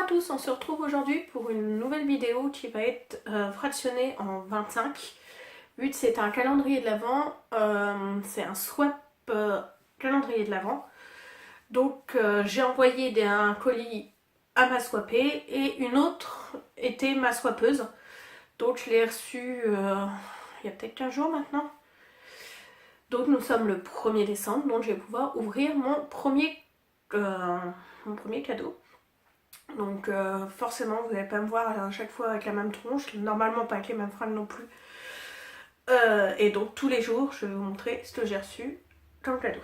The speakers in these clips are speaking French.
à tous, on se retrouve aujourd'hui pour une nouvelle vidéo qui va être fractionnée en 25. Vu que c'est un calendrier de l'Avent, c'est un swap calendrier de l'Avent. Donc j'ai envoyé un colis à ma swapée et une autre était ma swappeuse. Donc je l'ai reçu il y a peut-être 15 jours maintenant. Donc nous sommes le 1er décembre, donc je vais pouvoir ouvrir mon premier cadeau. Donc forcément vous n'allez pas me voir à chaque fois avec la même tronche, normalement pas avec les mêmes fringues non plus. Et donc tous les jours je vais vous montrer ce que j'ai reçu comme cadeau.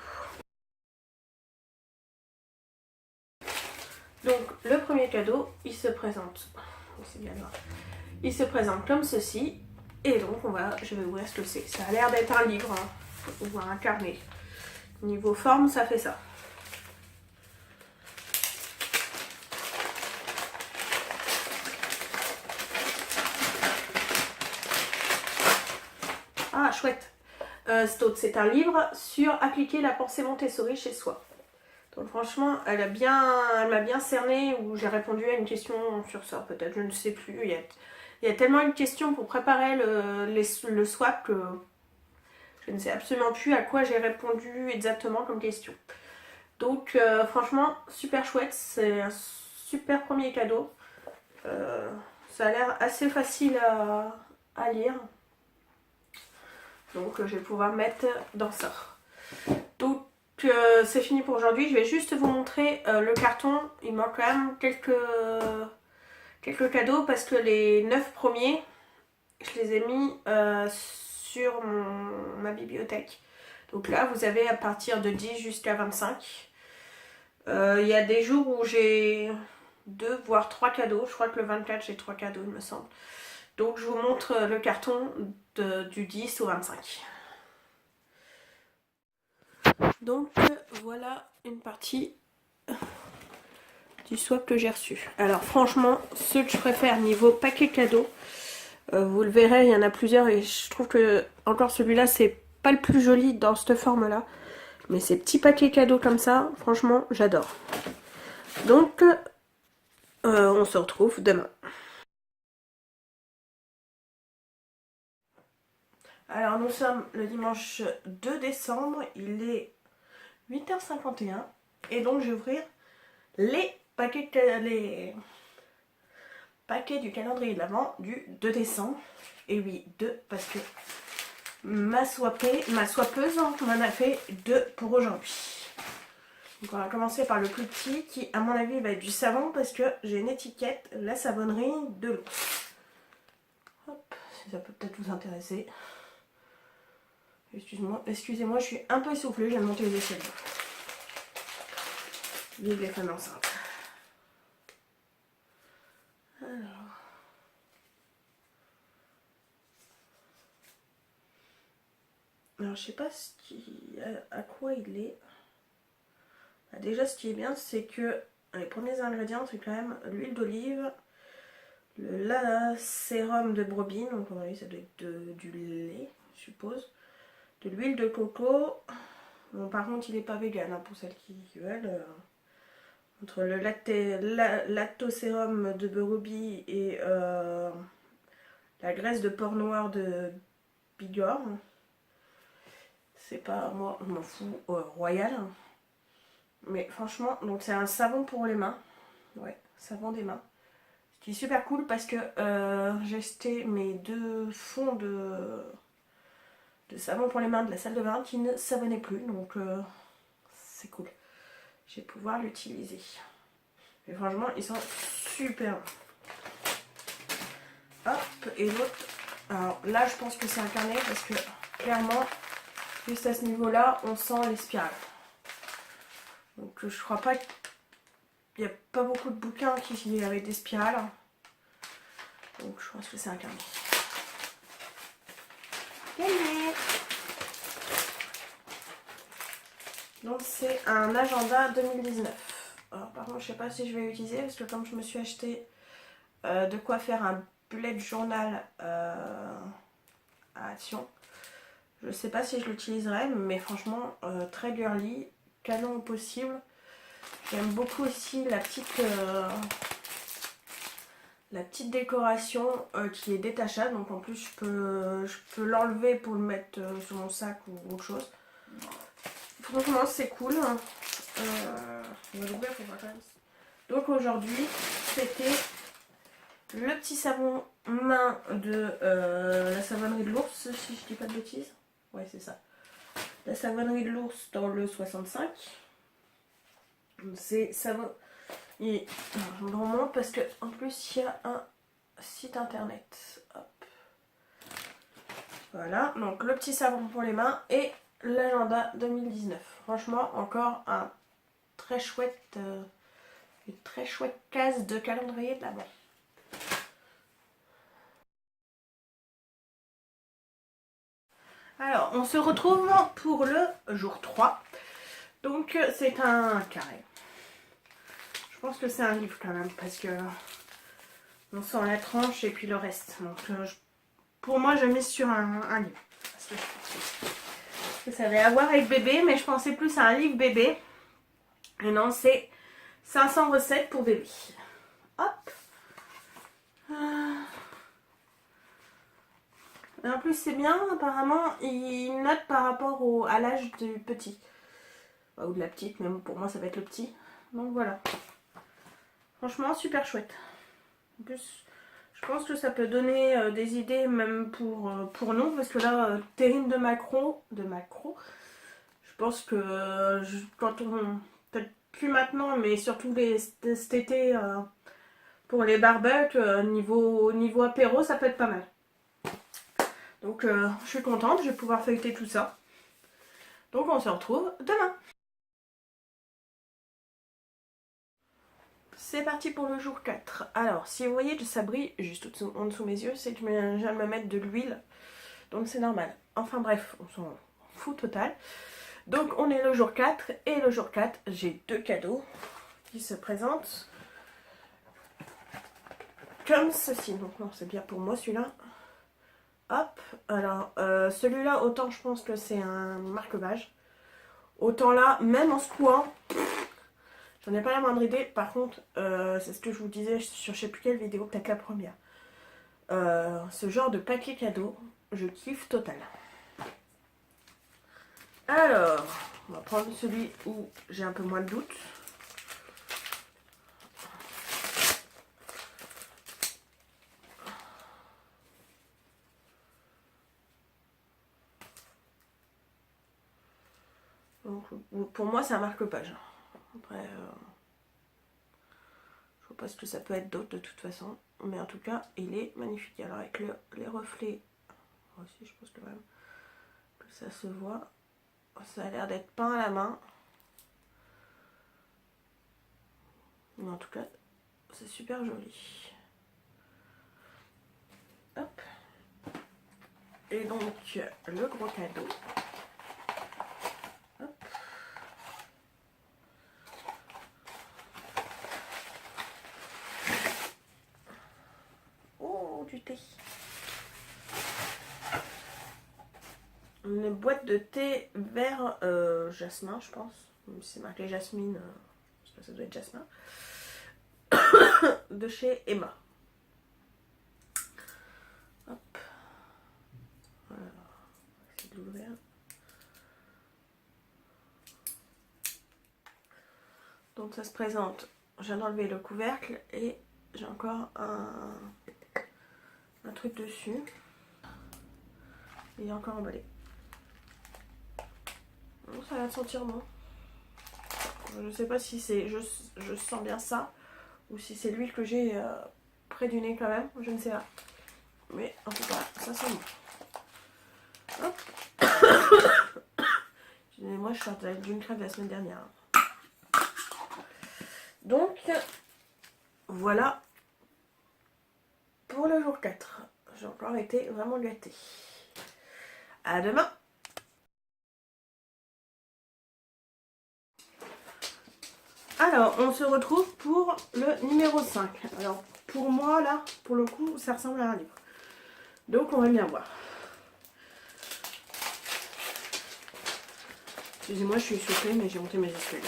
Donc le premier cadeau il se présente, c'est bien là. Il se présente comme ceci. Et donc je vais ouvrir ce que c'est. Ça a l'air d'être un livre ou un carnet. Niveau forme ça fait ça. Ah, chouette. C'est un livre sur appliquer la pensée Montessori chez soi. Donc franchement, elle m'a bien cerné, où j'ai répondu à une question sur ça, peut-être, je ne sais plus. Il y a tellement une question pour préparer le swap que je ne sais absolument plus à quoi j'ai répondu exactement comme question. Donc franchement, super chouette, c'est un super premier cadeau. Ça a l'air assez facile à lire. Donc je vais pouvoir mettre dans ça. Donc c'est fini pour aujourd'hui. Je vais juste vous montrer le carton. Il manque quand même quelques cadeaux parce que les 9 premiers, je les ai mis sur ma bibliothèque. Donc là vous avez à partir de 10 jusqu'à 25. Il y a des jours où j'ai 2 voire 3 cadeaux. Je crois que le 24 j'ai 3 cadeaux il me semble. Donc je vous montre le carton du 10 au 25. Donc voilà une partie du swap que j'ai reçu. Alors franchement, ceux que je préfère niveau paquet cadeau, vous le verrez, il y en a plusieurs et je trouve que encore celui-là c'est pas le plus joli dans cette forme là. Mais ces petits paquets cadeaux comme ça, franchement j'adore. Donc on se retrouve demain. Alors nous sommes le dimanche 2 décembre, il est 8h51 et donc je vais ouvrir les paquets du calendrier de l'Avent du 2 décembre. Et oui, 2 parce que ma swappeuse m'en a fait 2 pour aujourd'hui. Donc on va commencer par le plus petit qui à mon avis va être du savon parce que j'ai une étiquette, la savonnerie de l'eau. Hop, si ça peut peut-être vous intéresser. Excusez-moi, je suis un peu essoufflée, je viens de monter les escaliers. Vive les femmes enceintes. Alors je sais pas à quoi il est. Déjà ce qui est bien c'est que les premiers ingrédients c'est quand même l'huile d'olive, le sérum de brebis, donc à mon avis ça doit être du lait je suppose, de l'huile de coco. Bon, par contre il n'est pas vegan hein, pour celles qui veulent. Entre le lactosérum de brebis et la graisse de porc noir de Bigorre. C'est pas, moi, je m'en fous, royal. Mais franchement, donc c'est un savon pour les mains. Ouais, savon des mains. Ce qui est super cool parce que j'ai acheté mes 2 fonds de savon pour les mains de la salle de bain qui ne savonnaient plus. Donc c'est cool. Je vais pouvoir l'utiliser. Et franchement, ils sont super. Hop, et l'autre. Alors là, je pense que c'est un carnet parce que clairement, juste à ce niveau-là, on sent les spirales. Donc je crois pas qu'il n'y a pas beaucoup de bouquins qui avec des spirales. Donc je pense que c'est un carnet. Gagné. Donc c'est un agenda 2019. Alors par contre je sais pas si je vais l'utiliser parce que comme je me suis acheté de quoi faire un bullet journal à action, je sais pas si je l'utiliserai, mais franchement très girly, canon au possible. J'aime beaucoup aussi la petite la petite décoration qui est détachable. Donc en plus je peux l'enlever pour le mettre sur mon sac ou autre chose. Franchement c'est cool. On va l'ouvrir pour voir quand même. Donc aujourd'hui c'était le petit savon main de la savonnerie de l'ours, si je dis pas de bêtises. Ouais c'est ça. La savonnerie de l'ours dans le 65. C'est savon. Je vous remonte parce que en plus il y a un site internet. Hop. Voilà, donc le petit savon pour les mains et l'agenda 2019. Franchement, encore un très chouette, une très chouette case de calendrier de l'avant. Alors, on se retrouve pour le jour 3. Donc, c'est un carré. Je pense que c'est un livre quand même, parce que on sent la tranche et puis le reste. Donc, pour moi, je mise sur un livre. Parce que ça avait à voir avec bébé, mais je pensais plus à un livre bébé. Et non, c'est 500 recettes pour bébé. Hop. Et en plus, c'est bien, apparemment, il note par rapport à l'âge du petit. Ou de la petite, mais pour moi, ça va être le petit. Donc voilà. Franchement, super chouette. En plus, je pense que ça peut donner des idées même pour nous. Parce que là, terrine de macro, je pense que quand on... Peut-être plus maintenant, mais surtout cet été, pour les barbecues, niveau apéro, ça peut être pas mal. Donc je suis contente, je vais pouvoir feuilleter tout ça. Donc on se retrouve demain. C'est parti pour le jour 4. Alors si vous voyez que ça brille juste en dessous de mes yeux, c'est que je viens de me mettre de l'huile. Donc c'est normal. Enfin bref, on s'en fout total. Donc on est le jour 4 et le jour 4, j'ai 2 cadeaux qui se présentent. Comme ceci. Donc non, c'est bien pour moi celui-là. Hop, alors celui-là, autant je pense que c'est un marque-page. Autant là, même en secouant, j'en ai pas la moindre idée. Par contre, c'est ce que je vous disais sur je sais plus quelle vidéo, peut-être la première. Ce genre de paquet cadeau, je kiffe total. Alors, on va prendre celui où j'ai un peu moins de doute. Donc, pour moi, c'est un marque-page. Après, je vois pas ce que ça peut être d'autre de toute façon. Mais en tout cas, il est magnifique. Alors, avec les reflets, aussi, je pense que même que ça se voit. Ça a l'air d'être peint à la main. Mais en tout cas, c'est super joli. Hop. Et donc, le gros cadeau. Hop. Oh, du thé. Une boîte de thé vert jasmin, je pense. Même si c'est marqué jasmine, je sais pas, ça doit être jasmin. De chez Emma. Hop. Voilà. On va essayer de l'ouvrir. Donc ça se présente. Je viens d'enlever le couvercle et j'ai encore un truc dessus. Il est encore emballé. Donc, ça va sentir bon. Je sais pas si c'est... Je sens bien ça. Ou si c'est l'huile que j'ai près du nez quand même. Je ne sais pas. Mais en tout cas, ça sent bon. Hop. Excusez-moi, je sors d'une crêpe la semaine dernière. Donc, voilà pour le jour 4. J'ai encore été vraiment gâtée. À demain. Alors, on se retrouve pour le numéro 5. Alors, pour moi, là, pour le coup, ça ressemble à un livre. Donc, on va bien voir. Excusez-moi, je suis essoufflée, mais j'ai monté mes escaliers.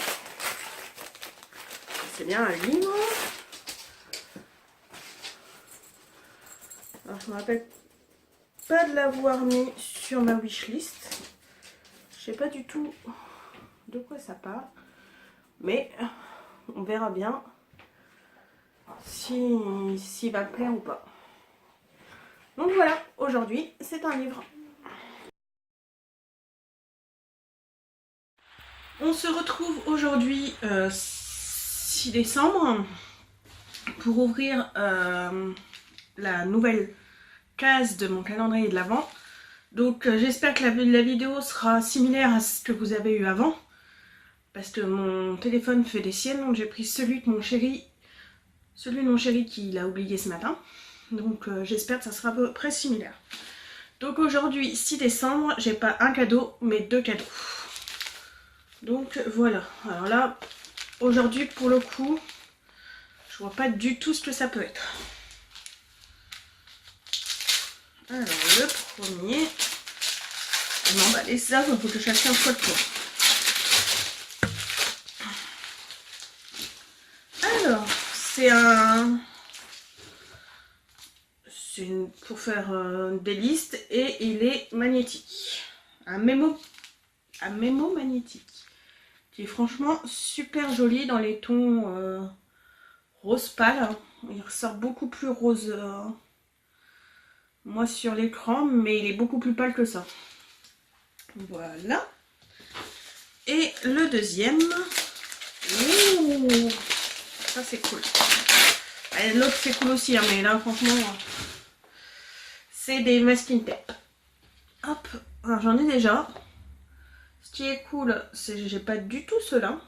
C'est bien un livre. je me rappelle pas de l'avoir mis sur ma wishlist. Je sais pas du tout de quoi ça parle. Mais on verra bien s'il va me plaire ou pas. Donc voilà, aujourd'hui, c'est un livre. On se retrouve aujourd'hui 6 décembre pour ouvrir la nouvelle case de mon calendrier de l'Avent. Donc j'espère que la vidéo sera similaire à ce que vous avez eu avant. Parce que mon téléphone fait des siennes, donc j'ai pris celui de mon chéri qu'il a oublié ce matin. Donc j'espère que ça sera à peu près similaire. Donc aujourd'hui, 6 décembre, j'ai pas un cadeau, mais 2 cadeaux. Donc voilà. Alors là, aujourd'hui, pour le coup, je vois pas du tout ce que ça peut être. Alors le premier, on va emballer ça, il faut que chacun soit le tour. Alors, pour faire des listes et il est magnétique. Un mémo magnétique qui est franchement super joli dans les tons rose pâle. Il ressort beaucoup plus rose moi sur l'écran, mais il est beaucoup plus pâle que ça. Voilà. Et le deuxième. Ouh, ça c'est cool. L'autre c'est cool aussi, hein, mais là franchement c'est des masking tape. Hop, alors j'en ai déjà. Ce qui est cool, c'est que j'ai pas du tout ceux-là.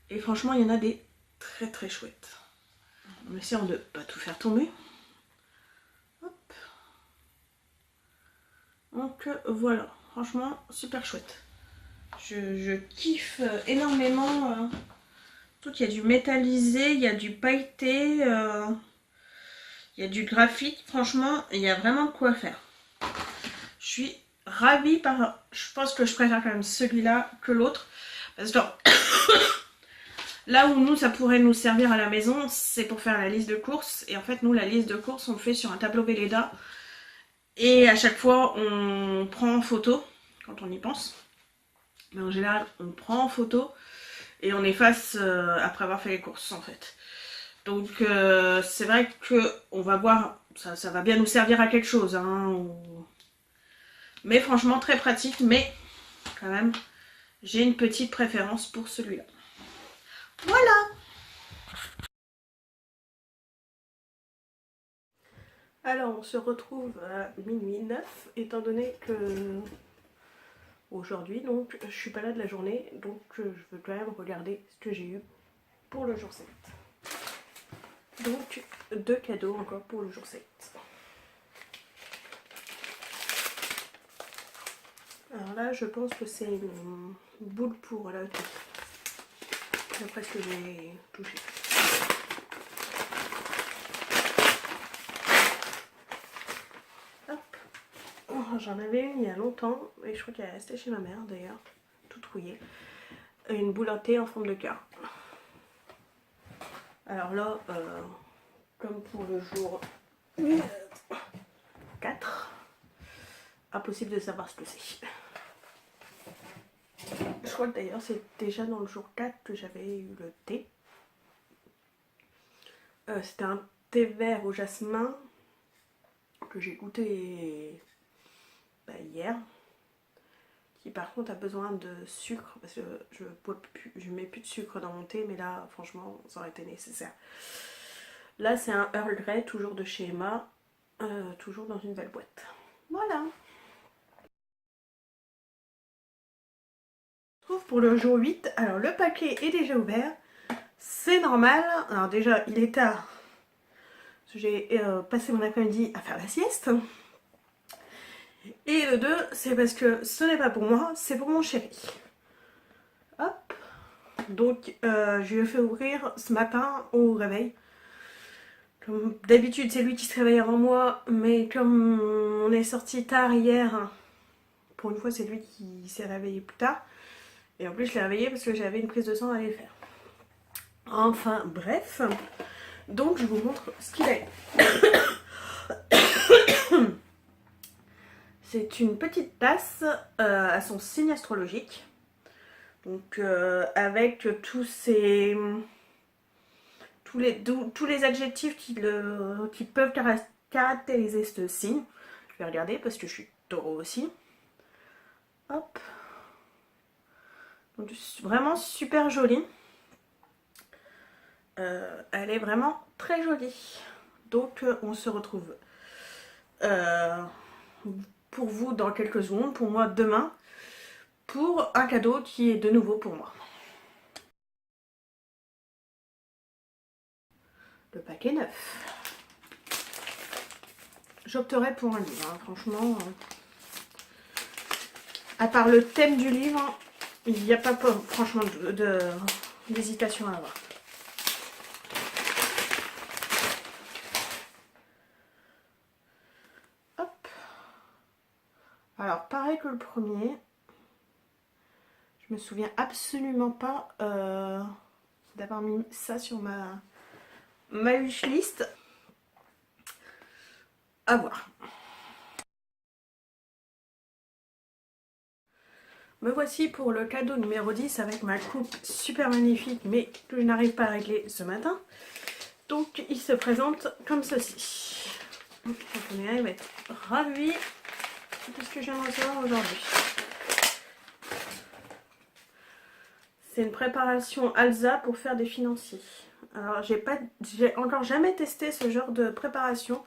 Et franchement, il y en a des très très chouettes. En essayant de pas tout faire tomber. Hop. Donc voilà, franchement super chouette. Je kiffe énormément. Tout, il y a du métallisé, il y a du pailleté, il y a du graphique. Franchement, il y a vraiment de quoi faire. Je suis ravie par... Je pense que je préfère quand même celui-là que l'autre. Parce que là où nous, ça pourrait nous servir à la maison, c'est pour faire la liste de courses. Et en fait, nous, la liste de courses, on le fait sur un tableau Velleda. Et à chaque fois, on prend en photo, quand on y pense. Mais en général, on prend en photo et on efface après avoir fait les courses, en fait. Donc, c'est vrai qu'on va voir, ça va bien nous servir à quelque chose. Hein, mais franchement, très pratique. Mais quand même, j'ai une petite préférence pour celui-là. Voilà! Alors, on se retrouve à minuit 9, étant donné que aujourd'hui, donc, je suis pas là de la journée, donc je veux quand même regarder ce que j'ai eu pour le jour 7. Donc, 2 cadeaux encore pour le jour 7. Alors là, je pense que c'est une boule pour la tête. D'après ce que j'ai touché. J'en avais une il y a longtemps et je crois qu'elle est restée chez ma mère d'ailleurs, toute rouillée. Une boule à thé en forme de cœur. Alors là, comme pour le jour 4, impossible de savoir ce que c'est. Je crois que d'ailleurs c'est déjà dans le jour 4 que j'avais eu le thé. C'était un thé vert au jasmin que j'ai goûté hier, qui par contre a besoin de sucre parce que je mets plus de sucre dans mon thé, mais là franchement ça aurait été nécessaire. Là c'est un Earl Grey, toujours de chez Emma, toujours dans une belle boîte. Voilà. On se retrouve pour le jour 8. Alors le paquet est déjà ouvert, c'est normal. Alors déjà il est tard, j'ai passé mon après-midi à faire la sieste. Et le 2, c'est parce que ce n'est pas pour moi, c'est pour mon chéri. Hop. Donc je lui ai fait ouvrir ce matin au réveil. Comme d'habitude c'est lui qui se réveille avant moi, mais comme on est sorti tard hier, pour une fois c'est lui qui s'est réveillé plus tard. Et en plus je l'ai réveillé parce que j'avais une prise de sang à aller faire. Enfin bref, Donc je vous montre ce qu'il est. C'est une petite tasse à son signe astrologique. Donc avec tous les adjectifs qui peuvent caractériser ce signe. Je vais regarder parce que je suis taureau aussi. Hop. Donc, vraiment super jolie. Elle est vraiment très jolie. Donc on se retrouve pour vous dans quelques secondes, pour moi demain, pour un cadeau qui est de nouveau pour moi. Le paquet neuf. J'opterais pour un livre, hein. Franchement. À part le thème du livre, il n'y a pas franchement d'hésitation à avoir. Hop. Alors, pareil que le premier. Je me souviens absolument pas d'avoir mis ça sur ma wishlist. À voir. Me voici pour le cadeau numéro 10 avec ma coupe super magnifique mais que je n'arrive pas à régler ce matin. Donc il se présente comme ceci. Donc on va être ravis de ce que je viens de recevoir aujourd'hui. C'est une préparation Alza pour faire des financiers. Alors j'ai encore jamais testé ce genre de préparation.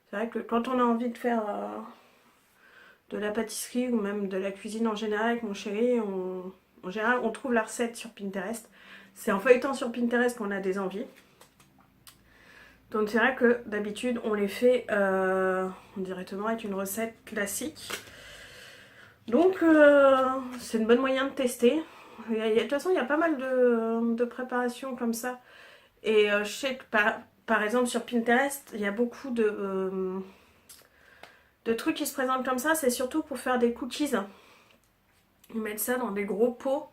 C'est vrai que quand on a envie de faire de la pâtisserie ou même de la cuisine en général avec mon chéri, en général on trouve la recette sur Pinterest. C'est en feuilletant sur Pinterest qu'on a des envies. Donc c'est vrai que d'habitude on les fait directement avec une recette classique. Donc c'est une bonne moyen de tester. De toute façon il y a pas mal de préparations comme ça. Et je sais que par exemple sur Pinterest il y a beaucoup de trucs qui se présentent comme ça. C'est surtout pour faire des cookies. Ils mettent ça dans des gros pots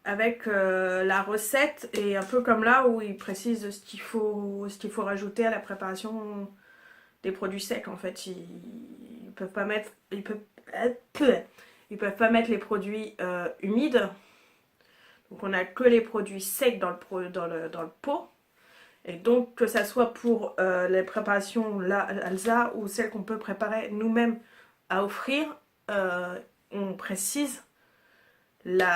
avec la recette et un peu comme là où ils précisent ce qu'il faut rajouter à la préparation des produits secs. En fait ils peuvent pas mettre ils peuvent pas mettre les produits humides, donc on a que les produits secs dans le pot. Et donc que ça soit pour les préparations Alza ou celles qu'on peut préparer nous-mêmes à offrir, on précise les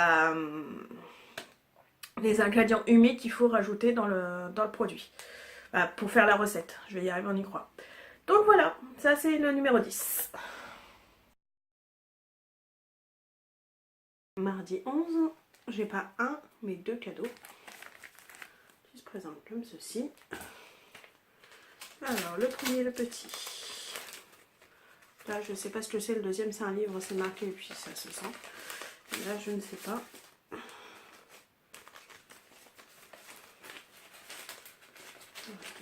ingrédients humides qu'il faut rajouter dans le produit. Voilà, pour faire la recette. Je vais y arriver, on y croit. Donc voilà, ça c'est le numéro 10. Mardi 11, j'ai pas un, mais deux cadeaux qui se présentent comme ceci. Alors, le premier, le petit. Là, je sais pas ce que c'est. Le deuxième, c'est un livre, c'est marqué et puis ça se sent. Et là, je ne sais pas.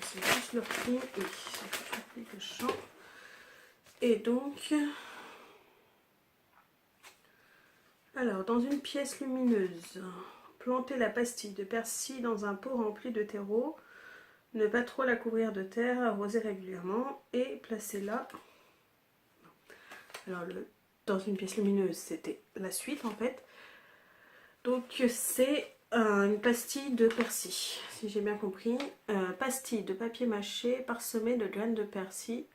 C'est juste leur prix. Oui, c'est juste leur prix que je sens. Et donc... Alors, dans une pièce lumineuse, plantez la pastille de persil dans un pot rempli de terreau. Ne pas trop la couvrir de terre, arroser régulièrement et placez-la. Alors, dans une pièce lumineuse, c'était la suite en fait. Donc, c'est une pastille de persil, si j'ai bien compris. Pastille de papier mâché parsemée de graines de persil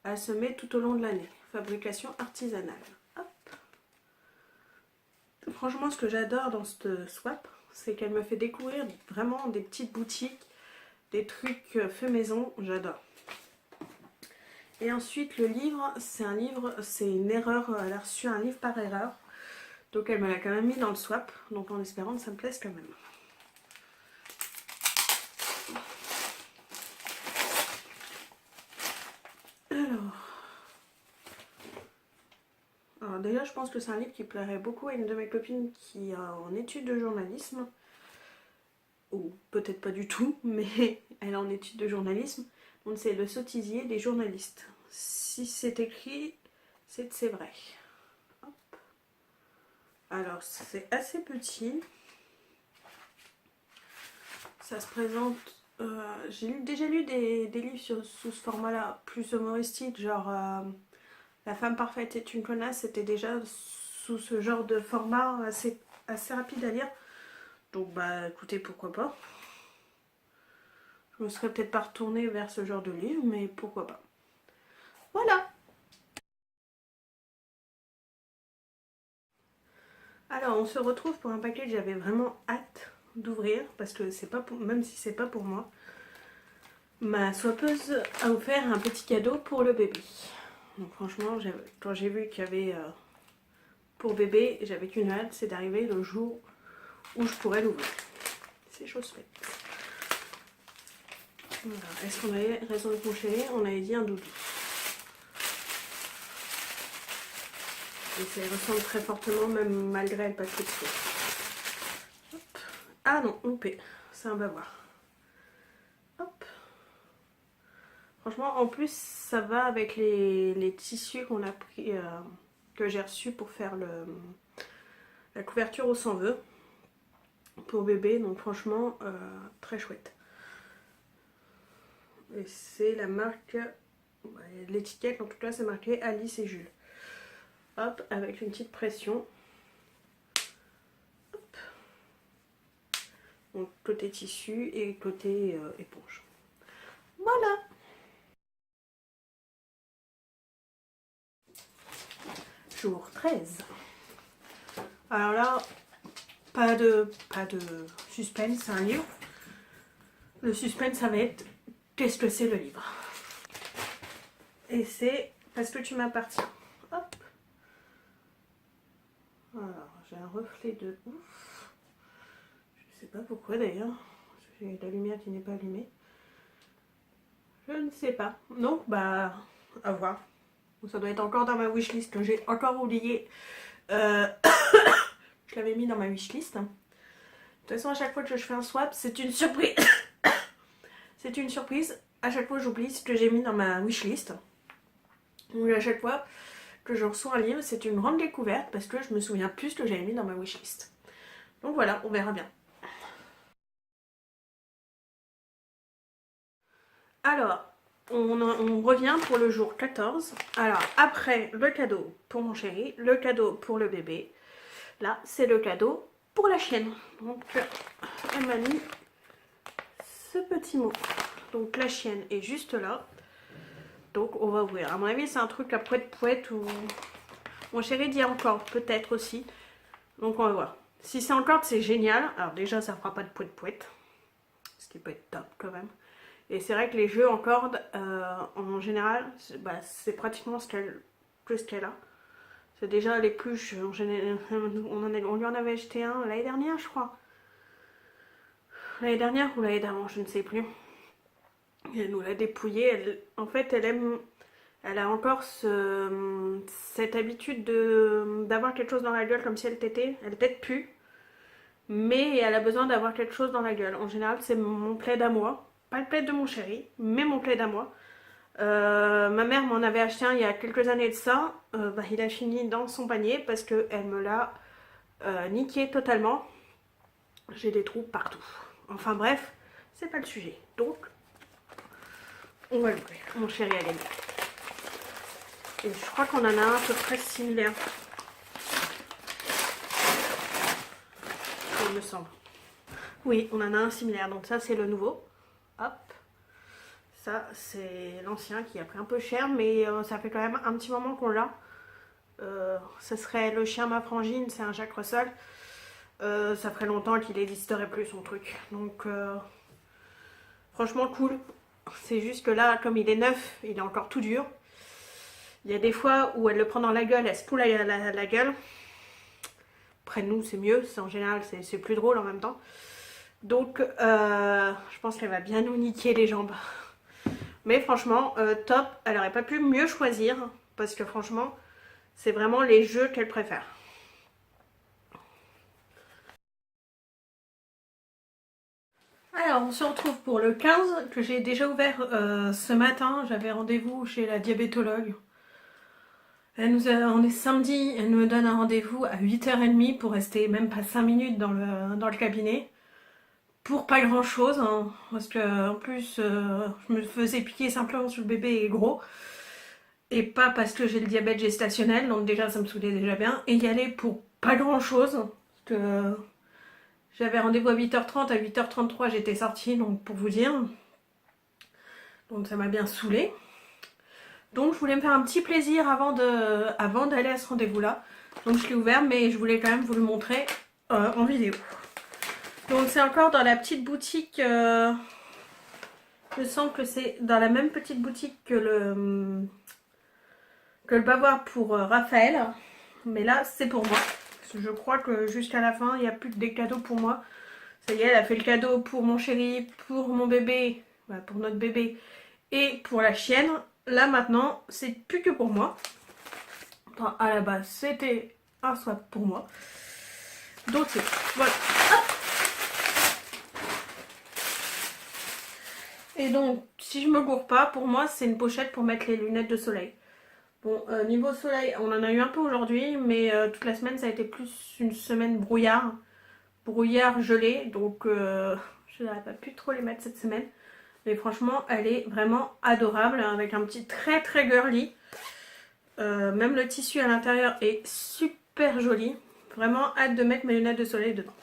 à semer tout au long de l'année. Fabrication artisanale. Hop. Franchement, ce que j'adore dans cette swap, c'est qu'elle me fait découvrir vraiment des petites boutiques, des trucs faits maison, j'adore. Et ensuite le livre, c'est une erreur, elle a reçu un livre par erreur. Donc elle me l'a quand même mis dans le swap, donc en espérant que ça me plaise quand même. Alors déjà je pense que c'est un livre qui plairait beaucoup à une de mes copines qui est en études de journalisme. Ou peut-être pas du tout, mais elle est en études de journalisme. Donc c'est Le sottisier des journalistes. Si c'est écrit, c'est que c'est vrai. Hop. Alors c'est assez petit. Ça se présente J'ai déjà lu des livres sous ce format-là, plus humoristique, genre La femme parfaite est une connasse, c'était déjà sous ce genre de format assez rapide à lire. Donc bah écoutez, pourquoi pas. Je me serais peut-être pas retournée vers ce genre de livre, mais pourquoi pas. Voilà. Alors on se retrouve pour un paquet que j'avais vraiment hâte d'ouvrir, parce que c'est pas pour, même si c'est pas pour moi. Ma swappeuse a offert un petit cadeau pour le bébé. Donc franchement, quand j'ai vu qu'il y avait pour bébé, j'avais qu'une hâte, c'est d'arriver le jour où je pourrais l'ouvrir. C'est chose faite. Voilà. Est-ce qu'on avait raison de coucher? On avait dit un doudou. Et ça y ressemble très fortement, même malgré le papier de soie. Ah non, loupé. C'est un bavoir. Hop. Franchement, en plus, ça va avec les tissus qu'on a pris, que j'ai reçus pour faire la couverture au sans vœu pour bébé. Donc franchement, très chouette. Et c'est la marque, l'étiquette en tout cas, c'est marqué Alice et Jules. Hop, avec une petite pression. Hop. Donc côté tissu et côté éponge. Voilà. Jour 13. Alors là, pas de suspense, c'est un livre. Le suspense, ça va être qu'est-ce que c'est le livre. Et c'est parce que tu m'appartiens. Hop. Alors, j'ai un reflet de ouf. Je sais pas pourquoi d'ailleurs. J'ai la lumière qui n'est pas allumée. Je ne sais pas. Donc, bah, à voir. Ça doit être encore dans ma wishlist que j'ai encore oublié. Je l'avais mis dans ma wishlist. De toute façon, à chaque fois que je fais un swap, c'est une surprise. C'est une surprise. À chaque fois, j'oublie ce que j'ai mis dans ma wishlist. Donc, à chaque fois que je reçois un livre, c'est une grande découverte parce que je me souviens plus ce que j'avais mis dans ma wishlist. Donc voilà, on verra bien. Alors, on revient pour le jour 14. Alors, après le cadeau pour mon chéri, le cadeau pour le bébé, là, c'est le cadeau pour la chienne. Donc, elle m'a mis ce petit mot. Donc, la chienne est juste là. Donc, on va ouvrir. À mon avis, c'est un truc à pouette ou... Mon chéri dit encore, peut-être aussi. Donc, on va voir. Si c'est encore, c'est génial. Alors, déjà, ça fera pas de pouette. Ce qui peut être top quand même. Et c'est vrai que les jeux en corde, en général, c'est pratiquement ce qu'elle a. C'est déjà les pluches, en général, on lui en avait acheté un l'année dernière, je crois. L'année dernière ou l'année d'avant, je ne sais plus. Elle nous l'a dépouillé. En fait, elle a encore cette habitude d'avoir quelque chose dans la gueule comme si elle tétait. Elle tète plus, mais elle a besoin d'avoir quelque chose dans la gueule. En général, c'est mon plaid à moi. Pas le plaid de mon chéri, mais mon plaid à moi. Ma mère m'en avait acheté un il y a quelques années de ça. Il a fini dans son panier parce qu'elle me l'a niqué totalement. J'ai des trous partout. Enfin bref, c'est pas le sujet. Donc, on va l'ouvrir. Mon chéri a gagné. Et je crois qu'on en a un à peu près similaire. Il me semble. Oui, on en a un similaire. Donc ça, c'est le nouveau. Hop. Ça, c'est l'ancien qui a pris un peu cher, mais ça fait quand même un petit moment qu'on l'a. Ça serait le chien ma frangine, c'est un Jack Russell. Ça ferait longtemps qu'il n'existerait plus son truc. Donc, franchement, cool. C'est juste que là, comme il est neuf, il est encore tout dur. Il y a des fois où elle le prend dans la gueule, elle se poule la gueule. Près de nous, c'est mieux. En général, c'est plus drôle en même temps. Donc, je pense qu'elle va bien nous niquer les jambes. Mais franchement, top. Elle n'aurait pas pu mieux choisir. Parce que franchement, c'est vraiment les jeux qu'elle préfère. Alors, on se retrouve pour le 15, que j'ai déjà ouvert ce matin. J'avais rendez-vous chez la diabétologue. On est samedi, elle me donne un rendez-vous à 8h30 pour rester même pas 5 minutes dans le cabinet. pour pas grand chose, hein, parce que en plus je me faisais piquer simplement sur le bébé est gros. Et pas parce que j'ai le diabète gestationnel, donc déjà ça me saoulait déjà bien. Et y aller pour pas grand chose, parce que j'avais rendez-vous à 8h30, à 8h33 j'étais sortie, donc pour vous dire. Donc ça m'a bien saoulée. Donc je voulais me faire un petit plaisir avant d'aller à ce rendez-vous-là. Donc je l'ai ouvert, mais je voulais quand même vous le montrer en vidéo. Donc c'est encore dans la petite boutique, il me semble que c'est dans la même petite boutique que le bavoir pour Raphaël. Mais là c'est pour moi. Parce que je crois que jusqu'à la fin il n'y a plus que des cadeaux pour moi. Ça y est, elle a fait le cadeau pour mon chéri, pour mon bébé, bah, pour notre bébé et pour la chienne. Là maintenant c'est plus que pour moi. Enfin, à la base c'était un swap pour moi. Donc c'est voilà. Et donc, si je me gourre pas, pour moi, c'est une pochette pour mettre les lunettes de soleil. Bon, niveau soleil, on en a eu un peu aujourd'hui, mais toute la semaine, ça a été plus une semaine brouillard. Brouillard gelé, donc je n'aurais pas pu trop les mettre cette semaine. Mais franchement, elle est vraiment adorable, avec un petit très très girly. Même le tissu à l'intérieur est super joli. Vraiment hâte de mettre mes lunettes de soleil dedans.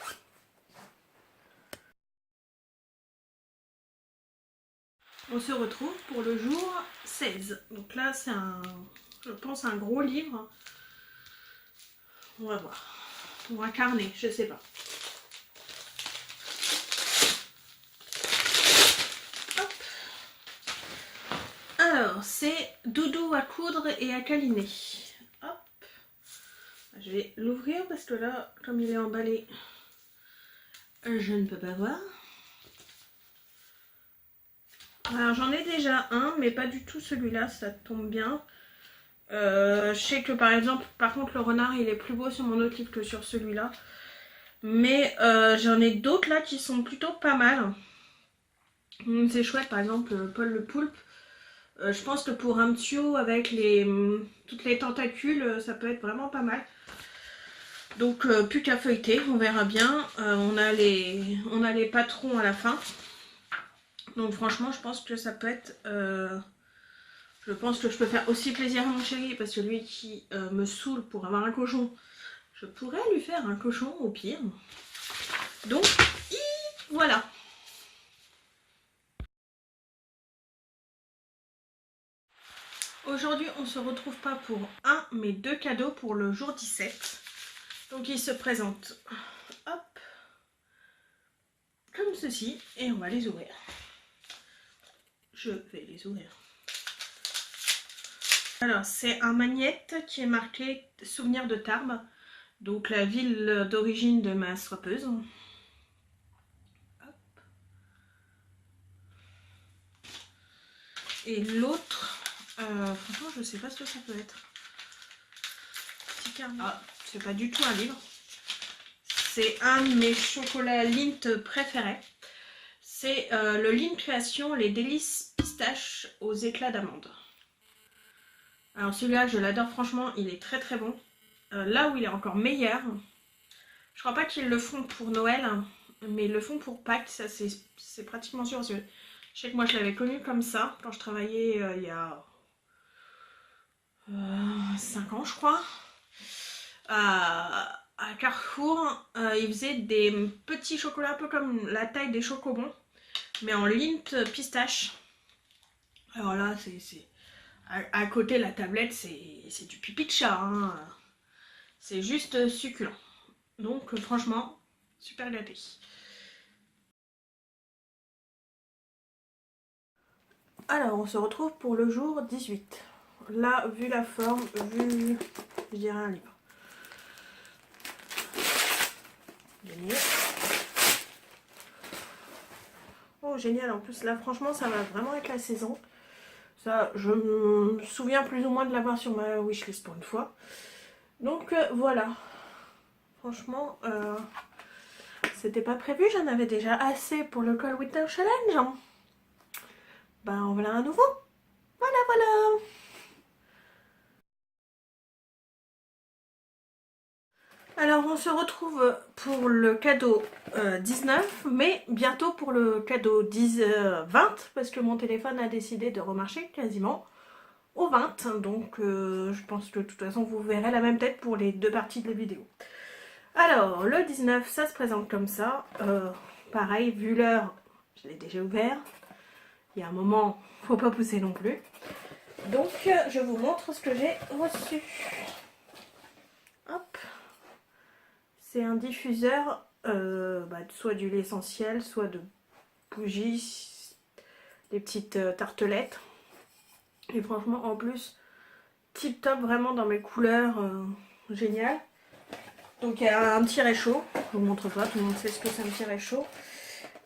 On se retrouve pour le jour 16. Donc là, c'est je pense, un gros livre. On va voir. Ou un carnet, je sais pas. Hop. Alors, c'est Doudou à coudre et à câliner. Hop. Je vais l'ouvrir parce que là, comme il est emballé, je ne peux pas voir. Alors j'en ai déjà un, mais pas du tout celui-là, ça tombe bien. Je sais que par exemple, par contre le renard il est plus beau sur mon autre livre que sur celui-là. Mais j'en ai d'autres là qui sont plutôt pas mal. C'est chouette, par exemple Paul le poulpe. Je pense que pour un tuyau avec toutes les tentacules, ça peut être vraiment pas mal. Donc plus qu'à feuilleter, on verra bien. On a les patrons à la fin. Donc franchement, je pense que ça peut être... je pense que je peux faire aussi plaisir à mon chéri, parce que lui qui me saoule pour avoir un cochon, je pourrais lui faire un cochon au pire. Donc, voilà. Aujourd'hui, on se retrouve pas pour un, mais deux cadeaux pour le jour 17. Donc, ils se présentent, hop, comme ceci, et on va les ouvrir. Je vais les ouvrir. Alors, c'est un magnète qui est marqué Souvenir de Tarbes, donc la ville d'origine de ma swappeuse. Et l'autre, franchement, je sais pas ce que ça peut être. Petit carnet. Ah, c'est pas du tout un livre. C'est un de mes chocolats Lindt préférés. C'est le Lindt Création, les délices pistaches aux éclats d'amande. Alors celui-là, je l'adore franchement, il est très très bon. Là où il est encore meilleur, je crois pas qu'ils le font pour Noël, mais ils le font pour Pâques, ça c'est pratiquement sûr. Je sais que moi je l'avais connu comme ça quand je travaillais il y a 5 ans je crois. À Carrefour, ils faisaient des petits chocolats un peu comme la taille des chocobons, mais en Lindt pistache. Alors là, à côté la tablette, c'est du pipi de chat, hein. C'est juste succulent. Donc franchement, super gâté. Alors, on se retrouve pour le jour 18. Là, vu la forme, je dirais un livre. Génial. Oh, génial. En plus, là, franchement, ça va vraiment être la saison. Ça, je me souviens plus ou moins de l'avoir sur ma wishlist pour une fois. Donc, voilà. Franchement, c'était pas prévu. J'en avais déjà assez pour le Cold Winter Challenge. Ben, en voilà un nouveau. Voilà, voilà. Alors on se retrouve pour le cadeau 19, mais bientôt pour le cadeau 20, parce que mon téléphone a décidé de remarcher quasiment au 20, donc je pense que de toute façon vous verrez la même tête pour les deux parties de la vidéo. Alors le 19 ça se présente comme ça, pareil vu l'heure je l'ai déjà ouvert, il y a un moment faut pas pousser non plus, donc je vous montre ce que j'ai reçu. Hop, c'est un diffuseur soit d'huile essentielle, soit de bougies, des petites tartelettes, et franchement en plus tip top, vraiment dans mes couleurs, génial. Donc il y a un petit réchaud, je vous montre pas, tout le monde sait ce que c'est un petit réchaud.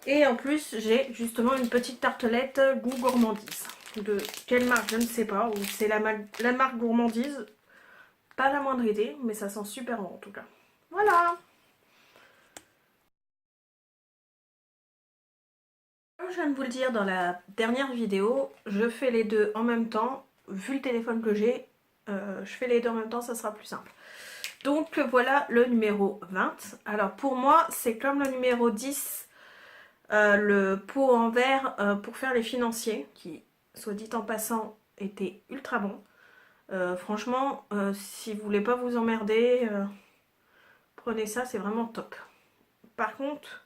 Et en plus j'ai justement une petite tartelette goût gourmandise. De quelle marque je ne sais pas, ou c'est la marque gourmandise, pas la moindre idée, mais ça sent super bon en tout cas. Voilà. Comme je viens de vous le dire dans la dernière vidéo, je fais les deux en même temps. Vu le téléphone que j'ai, je fais les deux en même temps, ça sera plus simple. Donc voilà le numéro 20. Alors pour moi, c'est comme le numéro 10, le pot en verre pour faire les financiers, qui, soit dit en passant, était ultra bon. Franchement, si vous voulez pas vous emmerder, prenez ça, c'est vraiment top. Par contre,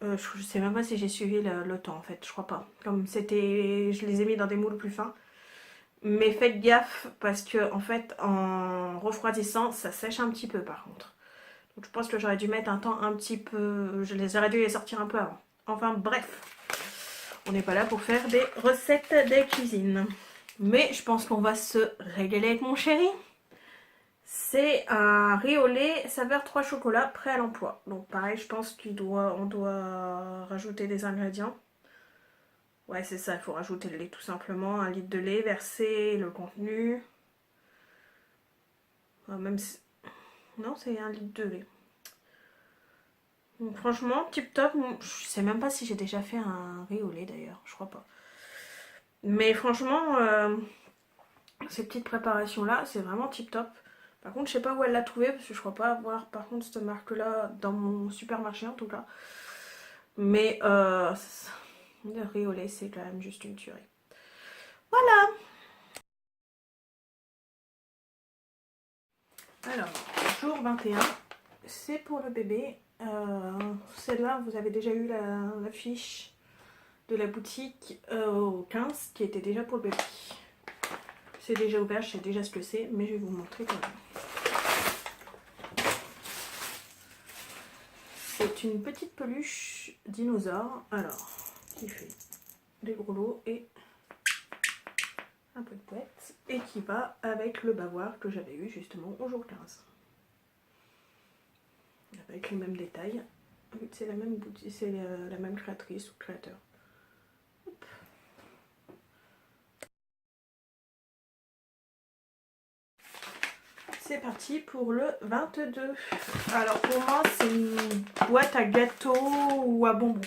je sais même pas si j'ai suivi le temps en fait, je crois pas. Comme c'était, je les ai mis dans des moules plus fins. Mais faites gaffe parce que en fait en refroidissant ça sèche un petit peu par contre. Donc je pense que j'aurais dû mettre un temps un petit peu, j'aurais dû les sortir un peu avant. Enfin bref, on n'est pas là pour faire des recettes de cuisine. Mais je pense qu'on va se régaler avec mon chéri. C'est un riz au lait saveur 3 chocolats prêt à l'emploi. Donc pareil, je pense on doit rajouter des ingrédients. Ouais, c'est ça, il faut rajouter le lait tout simplement. 1 litre de lait, verser le contenu. Même si... Non, c'est 1 litre de lait. Donc, franchement, tip top. Je sais même pas si j'ai déjà fait un riz au lait d'ailleurs, je crois pas. Mais franchement, ces petites préparations là, c'est vraiment tip top. Par contre, je sais pas où elle l'a trouvé parce que je crois pas avoir par contre cette marque là dans mon supermarché en tout cas. Mais le riz au lait, c'est quand même juste une tuerie. Voilà. Alors, jour 21, c'est pour le bébé. Celle-là, vous avez déjà eu la fiche de la boutique au 15 qui était déjà pour le bébé. C'est déjà ouvert, je sais déjà ce que c'est, mais je vais vous montrer quand même. C'est une petite peluche dinosaure, alors, qui fait des gros lots et un peu de poète, et qui va avec le bavoir que j'avais eu justement au jour 15. Avec les mêmes détails, c'est la même boutique, c'est la même créatrice ou créateur. Hop. C'est parti pour le 22. Alors pour moi c'est une boîte à gâteaux ou à bonbons.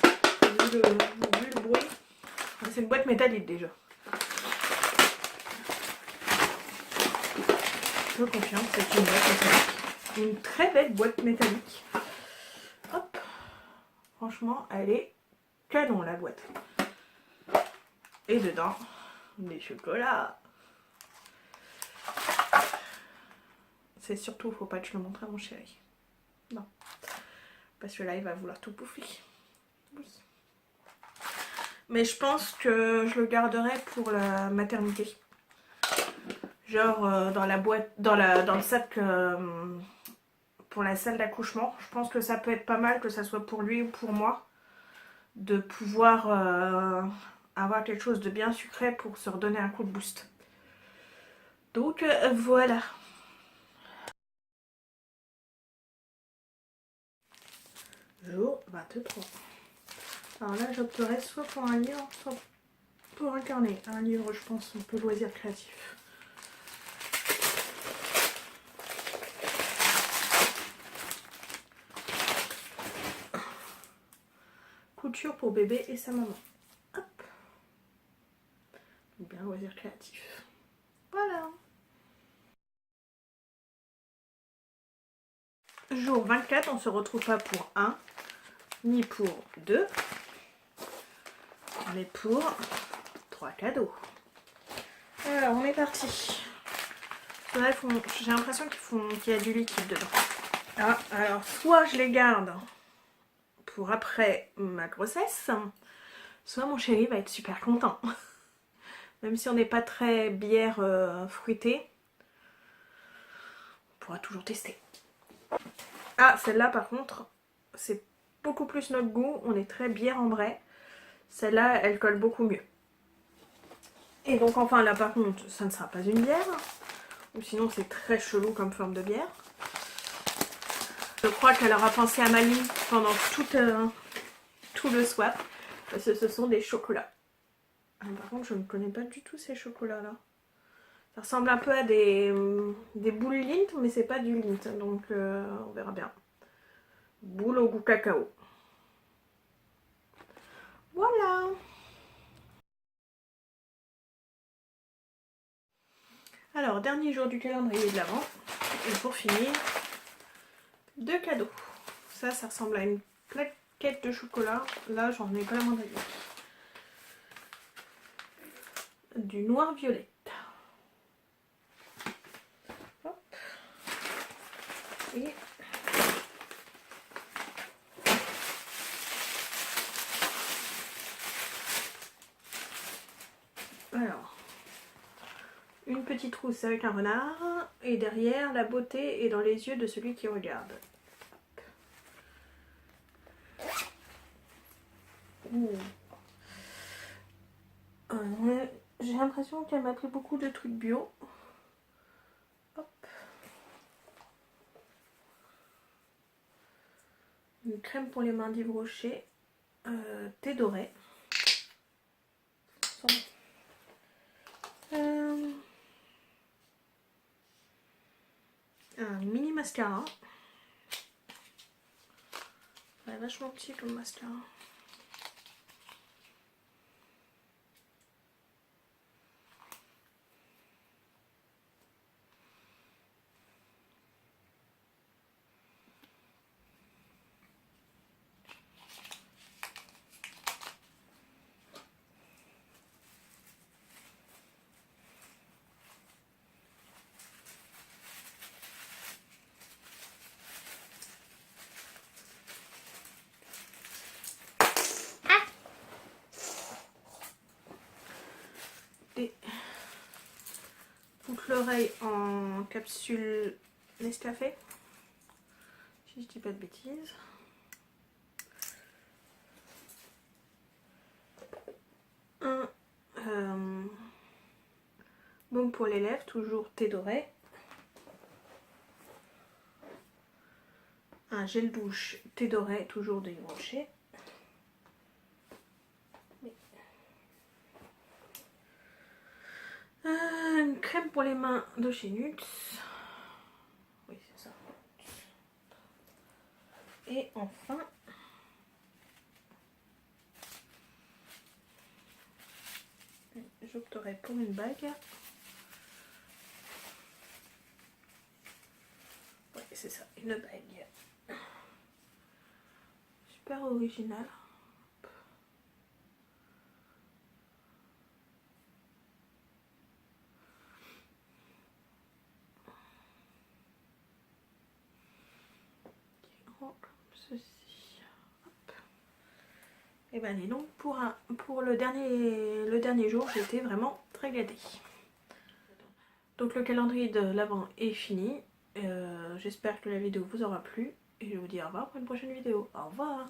Vu le bruit, c'est une boîte métallique déjà. Je confirme, c'est une boîte métallique. Une très belle boîte métallique. Hop. Franchement, elle est canon la boîte. Et dedans, des chocolats. C'est surtout, faut pas que je le montre à mon chéri. Non. Parce que là, il va vouloir tout bouffer. Oui. Mais je pense que je le garderai pour la maternité. Genre dans la boîte, dans le sac pour la salle d'accouchement. Je pense que ça peut être pas mal, que ça soit pour lui ou pour moi, de pouvoir avoir quelque chose de bien sucré pour se redonner un coup de boost. Donc voilà. Jour 23. Alors là, j'opterais soit pour un livre, soit pour un carnet. Un livre, je pense, un peu loisir créatif. Couture pour bébé et sa maman. Hop. Bien loisir créatif. Voilà. jour 24, on se retrouve pas pour un, ni pour deux, mais pour 3 cadeaux. Alors, on est parti. Là, j'ai l'impression qu'il y a du liquide dedans. Ah, alors, soit je les garde pour après ma grossesse, soit mon chéri va être super content. Même si on n'est pas très bière fruitée, on pourra toujours tester. Ah, celle-là par contre, c'est beaucoup plus notre goût. On est très bière ambrée. Celle-là, elle colle beaucoup mieux. Et donc enfin là par contre, ça ne sera pas une bière. Ou sinon c'est très chelou comme forme de bière. Je crois qu'elle aura pensé à Mali pendant tout le swap. Parce que ce sont des chocolats. Par contre, je ne connais pas du tout ces chocolats-là. Ça ressemble un peu à des boules Lindt, mais c'est pas du Lindt. Donc on verra bien. Boule au goût cacao. Voilà. Alors, dernier jour du calendrier de l'Avent. Et pour finir, 2 cadeaux. Ça ressemble à une plaquette de chocolat. Là, j'en ai pas la moindre idée. Du noir violette. Hop. Et alors, une petite trousse avec un renard. Et derrière, la beauté est dans les yeux de celui qui regarde. J'ai l'impression qu'elle m'a pris beaucoup de trucs bio. Hop. Une crème pour les mains d'Yves Rocher. Thé doré. Un mini mascara. Ouais, vachement petit comme mascara. Toute l'oreille en capsule Nescafé, si je dis pas de bêtises. Un baume pour les lèvres, toujours thé doré. Un gel douche thé doré, toujours de Yves Rocher. Une crème pour les mains de chez Nuxe. Oui, c'est ça. Et enfin, j'opterai pour une bague. Oui, c'est ça, une bague. Super original. Comme ceci. Hop. Et ben dis donc, pour le dernier jour, j'étais vraiment très gâtée. Donc le calendrier de l'Avent est fini. J'espère que la vidéo vous aura plu. Et je vous dis au revoir pour une prochaine vidéo. Au revoir.